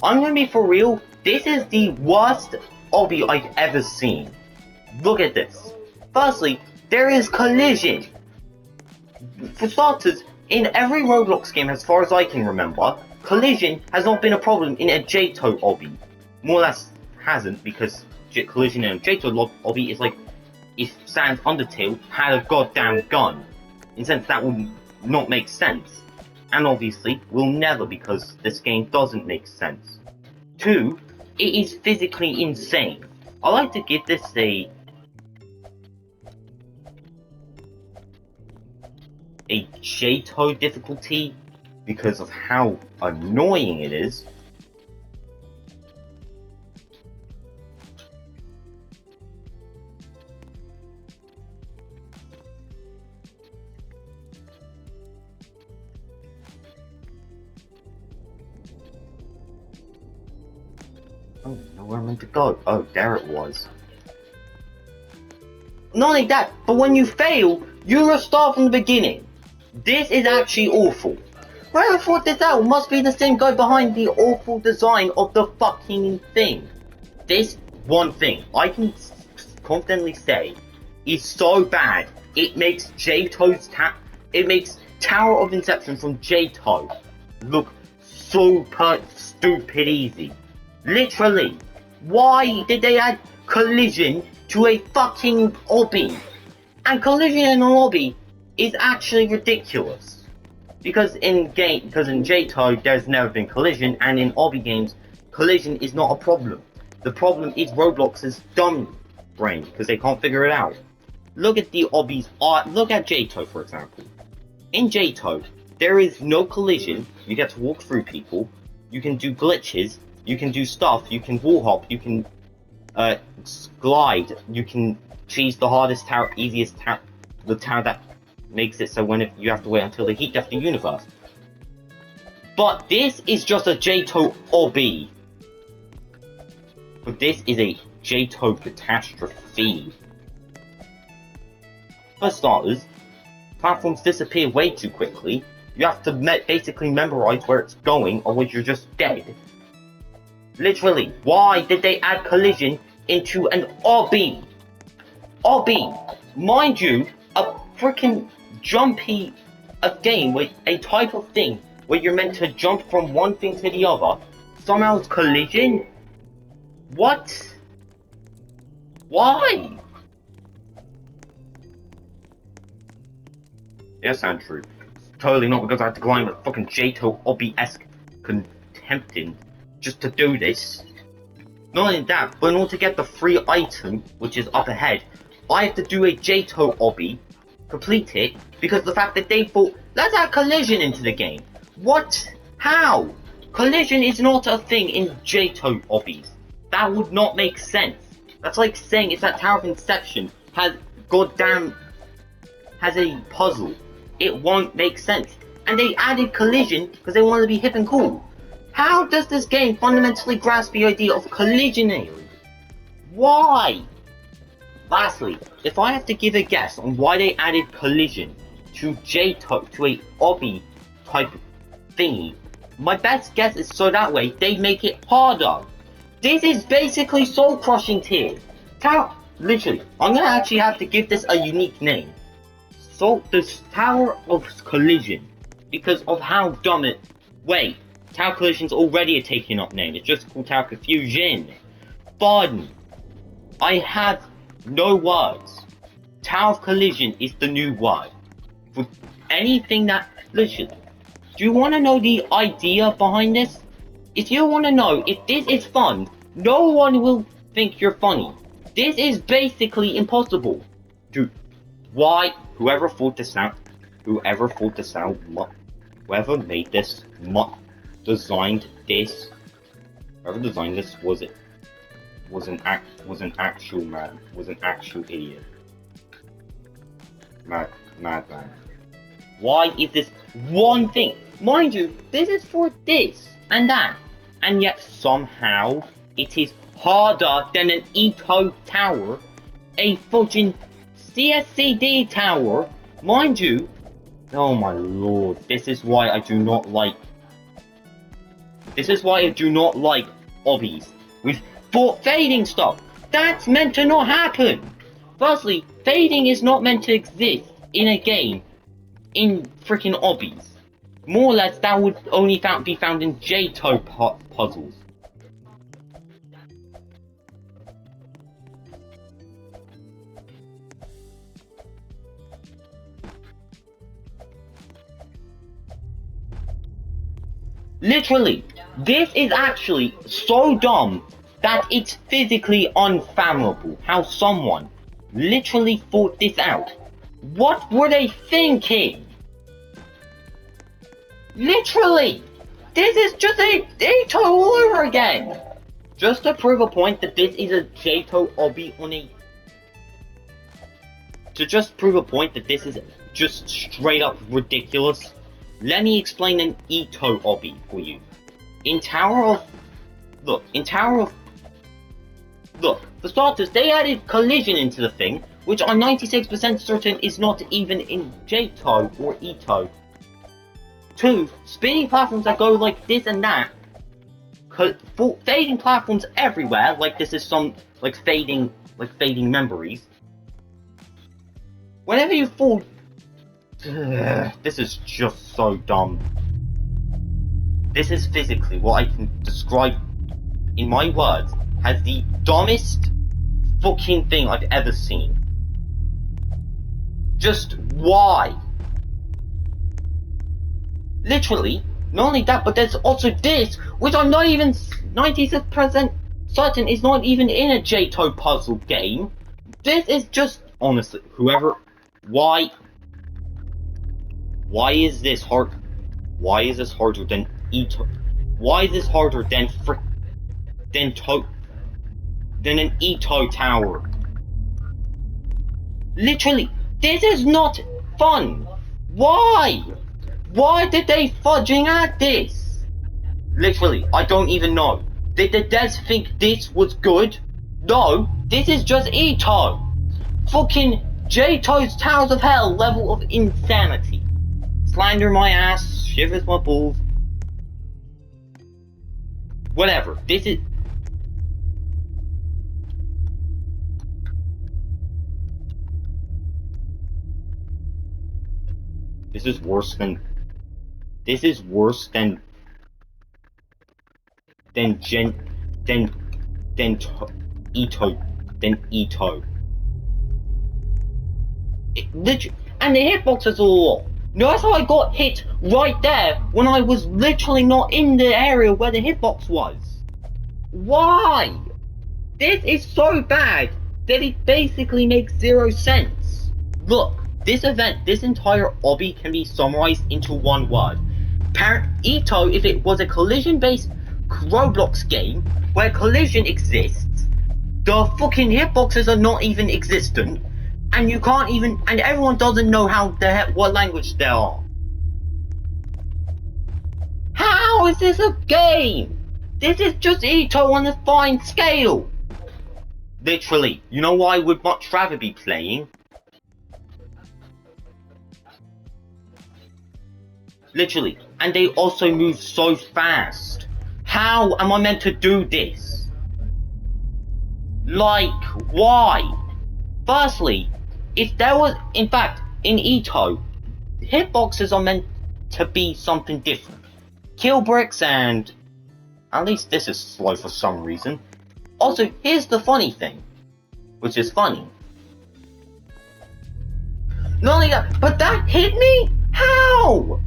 I'm gonna be for real, this is the worst obby I've ever seen. Look at this. Firstly, there is collision. For starters, in every Roblox game as far as I can remember, collision has not been a problem in a JTO obby. More or less hasn't, because collision in a JTO obby is like if Sans Undertale had a goddamn gun. In a sense, that would not make sense. And obviously, will never, because this game doesn't make sense. 2, it is physically insane. I like to give this a JTO difficulty because of how annoying it is. I don't know where I'm meant to go. Oh, there it was. Not only that, but when you fail, you restart from the beginning. This is actually awful. Whoever thought this out must be the same guy behind the awful design of the fucking thing. This one thing, I can confidently say, is so bad, it makes it makes Tower of Inception from JTO look super stupid easy. Literally, why did they add collision to a fucking obby? And collision in an obby is actually ridiculous. Because in JTO there's never been collision, and in obby games, collision is not a problem. The problem is Roblox's dumb brain, because they can't figure it out. Look at the obby's art. Look at JTO, for example. In JTO, there is no collision. You get to walk through people. You can do glitches. You can do stuff. You can wall hop. You can glide. You can choose the hardest tower, easiest tower, the tower that makes it so when you have to wait until the heat death the universe. But this is just a JTO obby. But this is a JTO catastrophe. For starters, platforms disappear way too quickly. You have to basically memorize where it's going, or you're just dead. Literally, why did they add collision into an obby? Obby, mind you, a freaking jumpy game with a type of thing where you're meant to jump from one thing to the other. Somehow it's collision? What? Why? Yes, Andrew. Totally not because I had to climb a fucking JTO obby-esque contempting just to do this. Not only that, but in order to get the free item, which is up ahead, I have to do a JTO obby, complete it, because of the fact that they thought, let's add collision into the game. What? How? Collision is not a thing in JTO obbies. That would not make sense. That's like saying if that Tower of Inception has a puzzle. It won't make sense. And they added collision because they wanted to be hip and cool. How does this game fundamentally grasp the idea of collisioning? Why? Lastly, if I have to give a guess on why they added collision to JTO, to a obby type thingy, my best guess is so that way they make it harder. This is basically soul crushing tier. Literally, I'm gonna actually have to give this a unique name. So, the Tower of Collision, because of how dumb it. Wait, Tower Collision's already a taken up name. It's just called Tower Confusion. Pardon. I have no words. Tower of Collision is the new word. For anything that. Literally. Do you want to know the idea behind this? If you want to know if this is fun, no one will think you're funny. This is basically impossible. Dude, why? Whoever made this, designed this, whoever designed this was an actual idiot. Madman. Why is this one thing? Mind you, this is for this and that, and yet somehow it is harder than an Eco tower, a fucking CSCD tower. Mind you, oh my lord, this is why I do not like This is why I do not like obbies. With fading stuff. That's meant to not happen. Firstly, fading is not meant to exist in a game in freaking obbies. More or less, that would only be found in JTO puzzles. Literally, this is actually so dumb that it's physically unfathomable how someone literally thought this out. What were they thinking? Literally, this is just a JTO all over again. Just to prove a point that this is a JTO obby on a... To just prove a point that this is just straight up ridiculous, let me explain an Ito obby for you. In Tower of... Look, for starters, they added collision into the thing, which I'm 96% certain is not even in JTO or Ito. 2. Spinning platforms that go like this and that. Fading platforms everywhere, like this is some, fading memories. Whenever you fall... This is just so dumb. This is physically what I can describe in my words as the dumbest fucking thing I've ever seen. Just why? Literally, not only that, but there's also this, which I'm not even 96% certain is not even in a JTO puzzle game. This is just, honestly, why is this hard? Why is this harder than Ito? Why is this harder than an Ito tower? Literally, this is not fun. Why? Why did they fudging at this? Literally, I don't even know. Did the devs think this was good? No, this is just Ito. Fucking JTO's Towers of Hell level of insanity. Slander my ass, shivers my balls. Whatever, this is... This is worse than Ito. And the hitboxes are all. Notice how I got hit right there when I was literally not in the area where the hitbox was. Why? This is so bad that it basically makes zero sense. Look, this entire obby can be summarized into one word. Ito, if it was a collision-based Roblox game where collision exists, the fucking hitboxes are not even existent, and you can't even, and everyone doesn't know what language they are. How is this a game? This is just Ito on a fine scale. Literally, you know what I would much rather be playing? Literally, and they also move so fast. How am I meant to do this? Like, why? Firstly, if there was, in fact, in Ito, hitboxes are meant to be something different. Kill bricks and... At least this is slow for some reason. Also, here's the funny thing. Which is funny. Not only that, but that hit me? How?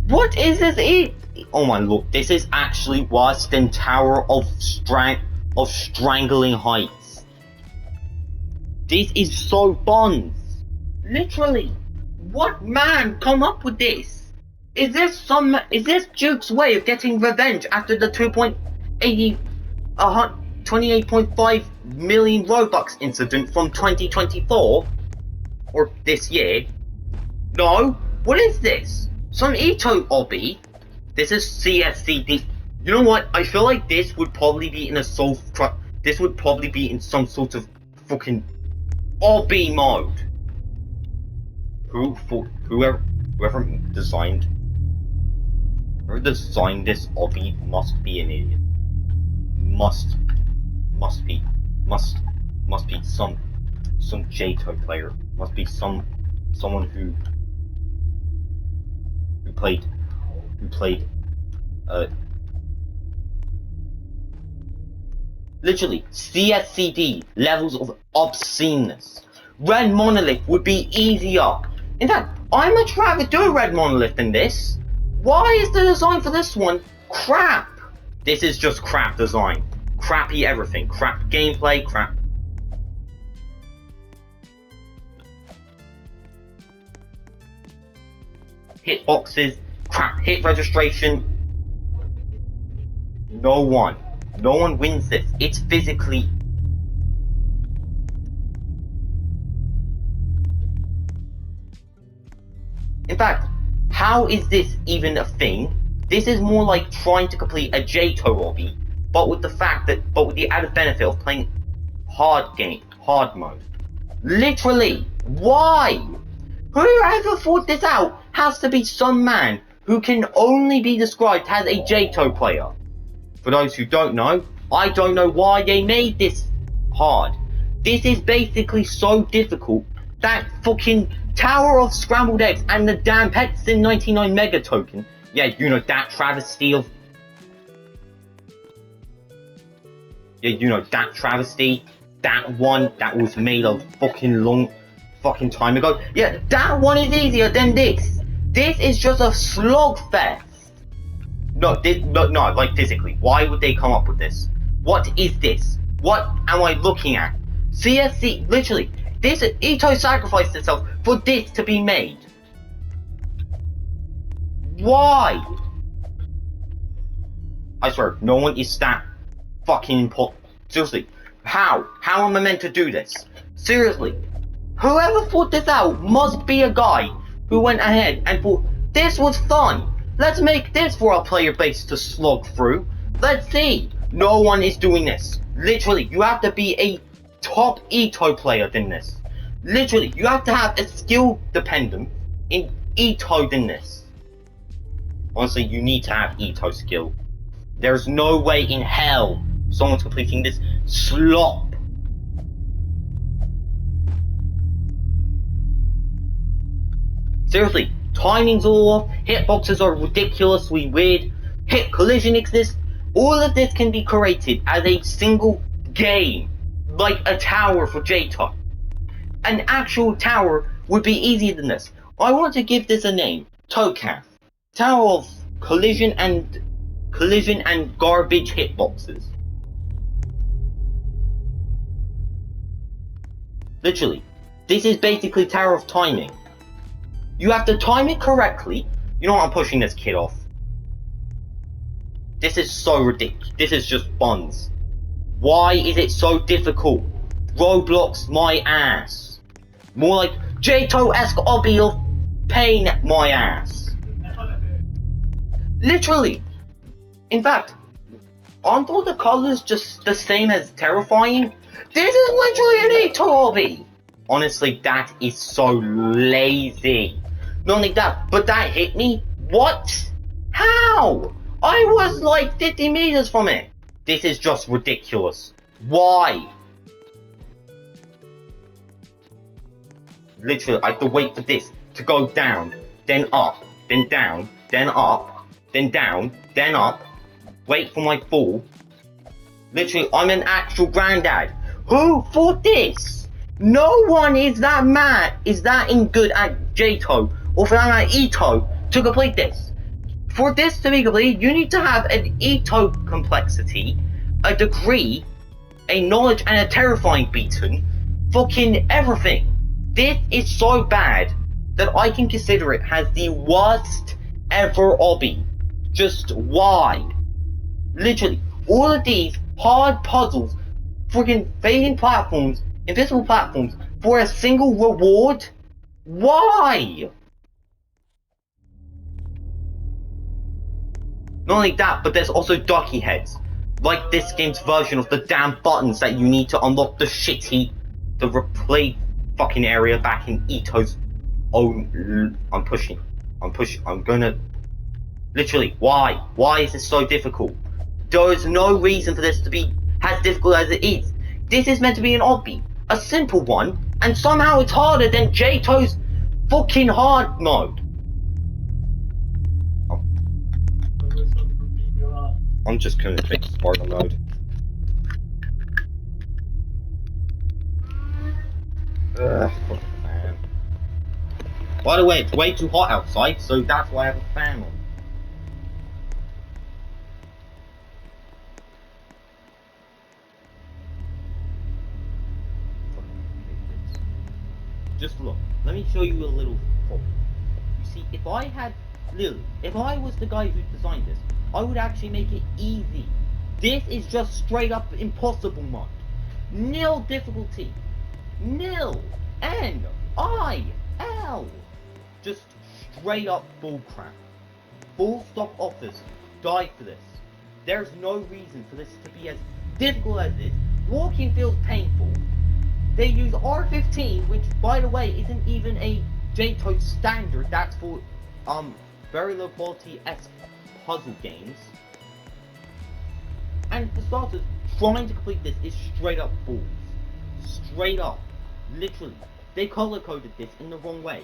What is this? Oh my lord, this is actually worse than Tower of Strangling Heights. This is so buns. Literally. What man come up with this? Is this Duke's way of getting revenge after the 28.5 million Robux incident from 2024? Or this year? No? What is this? Some Ito obby? This is CSCD. You know what? I feel like this would probably be in a this would probably be in some sort of fucking obby mode. Whoever designed Whoever designed this Obby must be an idiot. Must be some JTO player. Must be someone who played literally CSCD levels of obsceneness. Red Monolith would be easier. In fact, I'd much rather do Red Monolith than this. Why is the design for this one crap? This is just crap design. Crappy everything. Crap gameplay, crap. Hitboxes, crap hit registration. No one wins this. It's physically. In fact, how is this even a thing? This is more like trying to complete a JTO Obby, but with the added benefit of playing hard mode. Literally, why? Whoever thought this out has to be some man who can only be described as a JTO player. For those who don't know, I don't know why they made this hard. This is basically so difficult that fucking Tower of Scrambled Eggs and the damn Petsin 99 Mega Token, yeah, you know, that travesty of... Yeah, you know, that travesty, that one that was made a fucking time ago. Yeah, that one is easier than this. This is just a slugfest. No, like physically. Why would they come up with this? What is this? What am I looking at? CSC, literally, this Ito sacrificed itself for this to be made. Why? I swear, no one is that fucking important. Seriously, how? How am I meant to do this? Seriously, whoever thought this out must be a guy who went ahead and thought, this was fun. Let's make this for our player base to slog through. Let's see. No one is doing this. Literally, you have to be a top Ito player than this. Literally, you have to have a skill dependent in Ito than this. Honestly, you need to have Ito skill. There's no way in hell someone's completing this slop. Seriously, timing's all off, hitboxes are ridiculously weird, hit collision exists. All of this can be created as a single game, like a tower for JTO. An actual tower would be easier than this. I want to give this a name, TOCAF, Tower of Collision and Garbage Hitboxes. Literally, this is basically Tower of Timing. You have to time it correctly. You know what, I'm pushing this kid off. This is so ridiculous. This is just buns. Why is it so difficult? Roblox my ass. More like JTO-esque Obby of pain my ass. Literally. In fact, aren't all the colors just the same as terrifying? This is literally an Ito Obby. Honestly, that is so lazy. Not only that, but that hit me? What? How? I was like 50 meters from it. This is just ridiculous. Why? Literally, I have to wait for this to go down, then up, then down, then up, then down, then up. Wait for my fall. Literally, I'm an actual granddad. Who thought this? No one is that good at JTO, or for that matter Ito, to complete this. For this to be completed, you need to have an Ito complexity, a degree, a knowledge, and a terrifying beaten, fucking everything. This is so bad that I can consider it as the worst ever Obby. Just why? Literally, all of these hard puzzles, freaking fading platforms, invisible platforms, for a single reward? Why? Not only that, but there's also ducky heads. Like this game's version of the damn buttons that you need to unlock the replay fucking area back in Ito's own... I'm gonna... Literally, why? Why is this so difficult? There is no reason for this to be as difficult as it is. This is meant to be an obby, a simple one, and somehow it's harder than J-To's fucking hard mode. Oh. I'm just gonna take Spartan mode. Ugh, fuck the fan. By the way, it's way too hot outside, so that's why I have a fan on. Just look, let me show you a little problem. You see, if I was the guy who designed this, I would actually make it easy. This is just straight up impossible mode. Nil difficulty. Nil. N-I-L. Just straight up bullcrap. Full stop offers. Die for this. There's no reason for this to be as difficult as it is. Walking feels painful. They use R15, which, by the way, isn't even a J-Toad standard. That's for very low quality puzzle games. And for starters, trying to complete this is straight up balls. Straight up. Literally. They color coded this in the wrong way.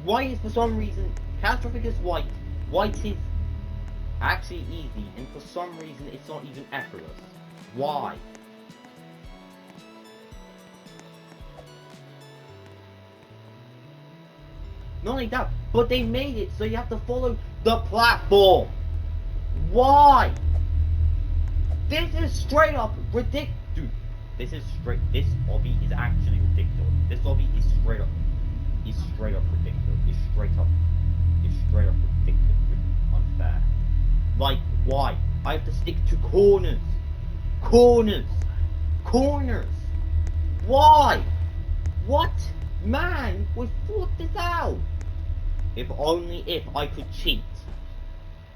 White is for some reason, catastrophic is white. White is actually easy, and for some reason it's not even effortless. Why? Not only that, but they made it so you have to follow the platform. Why? This is straight up ridiculous. Dude, this obby is actually ridiculous. This obby is straight up ridiculous. It's straight up ridiculous. Unfair. Like, why? I have to stick to corners. Corners. Why? What man would thought this out? If only if I could cheat.